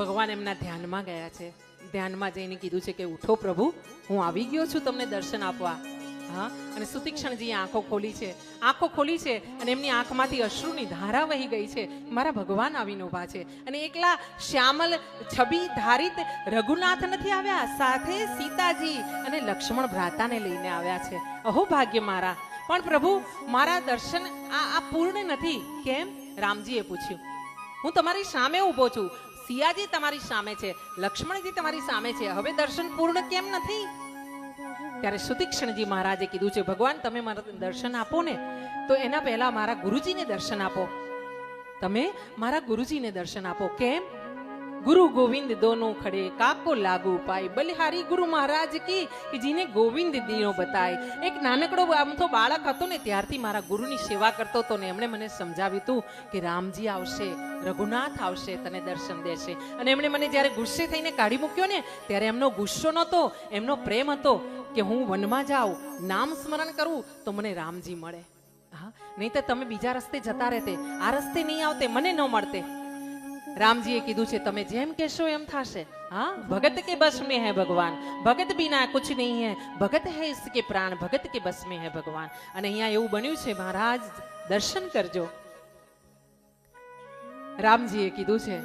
ભગવાન એમના ધ્યાનમાં ગયા છે. ધ્યાનમાં જઈને કીધું છે કે ઉઠો પ્રભુ, હું આવી ગયો છું તમને દર્શન આપવા. હા, અને સુતીક્ષણજીએ આંખો ખોલી છે. આંખો ખોલી છે અને એમની આંખમાંથી અશ્રુની ધારા વહી ગઈ છે. મારા ભગવાન આવીને ઊભા છે અને એકલા શ્યામલ છબી ધારિત રઘુનાથ નથી આવ્યા, સાથે સીતાજી અને લક્ષ્મણ ભ્રાતાને લઈને આવ્યા છે. અહો ભાગ્ય મારા. પણ પ્રભુ, મારા દર્શન આ પૂર્ણ નથી. કેમ? રામજીએ પૂછ્યું. હું તમારી સામે ઊભો છું, સિયાજી તમારી સામે છે, લક્ષ્મણજી તમારી સામે છે, હવે દર્શન પૂર્ણ કેમ નથી? ત્યારે સુતીક્ષણજી મહારાજે કીધું છે, ભગવાન તમે મારા દર્શન આપો ને, તો એના પહેલા મારા ગુરુજીને દર્શન આપો. તમે મારા ગુરુજીને દર્શન આપો. કેમ? ગુરુ ગોવિંદ દોનો ખડે કાકો લાગુ પાય, બલિહારી ગુરુ મહારાજ કી કે જીને ગોવિંદ દીનો બતાય. એક નાનકડો આમથો બાળક હતો ને, ત્યારથી મારા ગુરુની સેવા કરતો હતો ને એમણે મને સમજાવ્યું હતું કે રામજી આવશે, રઘુનાથ આવશે, તને દર્શન દેશે. અને એમણે મને જ્યારે ગુસ્સે થઈને કાઢી મૂક્યો ને, ત્યારે એમનો ગુસ્સો નહોતો, એમનો પ્રેમ હતો કે હું વનમાં જાઉં, નામ સ્મરણ કરું તો મને રામજી મળે. હા, નહીં તો તમે બીજા રસ્તે જતા રહેતે, આ રસ્તે નહીં આવતે, મને ન મળતે. રામજીએ કીધું છે તમે જેમ કહેશો એમ થશે. હા, ભગત કે બસ મેં હે ભગવાન, ભગત બિના કુછ નહીં હે, ભગત હે ઇસકે પ્રાણ, ભગત કે બસ મેં હે ભગવાન. અને અહીંયા એવું બન્યું છે, મહારાજ દર્શન કરજો. રામજીએ કીધું છે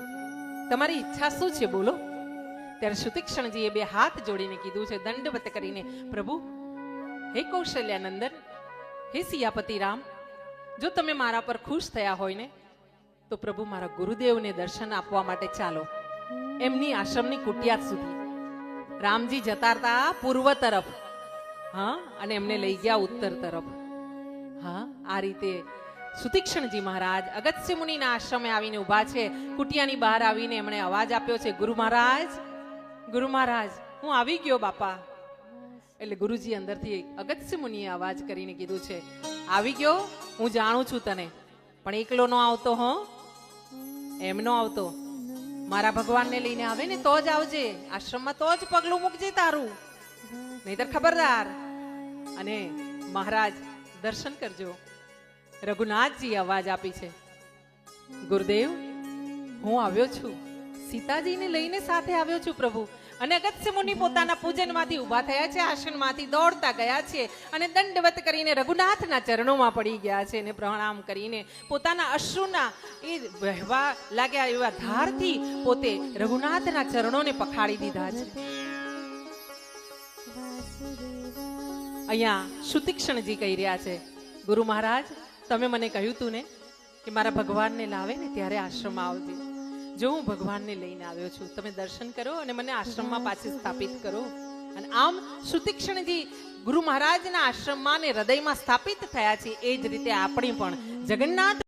તમારી ઈચ્છા શું છે બોલો? ત્યારે સુતીક્ષણજીએ બે હાથ જોડીને કીધું છે, દંડવત કરીને, પ્રભુ હે કૌશલ્યા નંદન, હે સિયાપતિ રામ, જો તમે મારા પર ખુશ થયા હોય ને, તો પ્રભુ મારા ગુરુદેવને દર્શન આપવા માટે ચાલો એમની આશ્રમની કુટિયાત સુધી. રામજી જતા હતા પૂર્વ તરફ, હા, અને એમને લઈ ગયા ઉત્તર તરફ. હા, આ રીતે સુતીક્ષણજી મહારાજ અગસ્ત્ય મુનિના આશ્રમે આવીને ઊભા છે. કુટિયાની બહાર આવીને એમણે અવાજ આપ્યો છે, ગુરુ મહારાજ, ગુરુ મહારાજ, હું આવી ગયો બાપા. એટલે ગુરુજી અંદરથી અગસ્ત્ય મુનિએ અવાજ કરીને કીધું છે, આવી ગયો, હું જાણું છું તને, પણ એકલો નો આવતો. હો, એમ નો આવતો. મારા ભગવાનને લઈને આવે ને તો જ આવજે, આશ્રમમાં તો જ પગલું મૂકજે તારું, નહીતર ખબરદાર. અને મહારાજ દર્શન કરજો. રઘુનાથજી અવાજ આપી છે, ગુરુદેવ હું આવ્યો છું, સીતાજીને લઈને સાથે આવ્યો છું પ્રભુ. અને અગસ્ત્ય મુનિ પોતાના પૂજનમાંથી ઊભા થયા છે, આસનમાંથી દોડતા ગયા છે અને દંડવત કરીને રઘુનાથના ચરણોમાં પડી ગયા છે અને પ્રણામ કરીને પોતાના અશ્રુના એ વહેવા લાગ્યા એવા ધારથી પોતે રઘુનાથના ચરણોને પખાડી દીધા છે. અહીંયા સુતીક્ષણજી કહી રહ્યા છે, ગુરુ મહારાજ તમે મને કહ્યું તું ને કે મારા ભગવાનને લાવે ને ત્યારે આશ્રમમાં આવજે. જો હું ભગવાનને લઈને આવ્યો છું, તમે દર્શન કરો અને મને આશ્રમમાં પાછી સ્થાપિત કરો. અને આમ સુતીક્ષણજી ગુરુ મહારાજના આશ્રમમાં ને હૃદયમાં સ્થાપિત થયા છે. એ જ રીતે આપણે પણ જગન્નાથ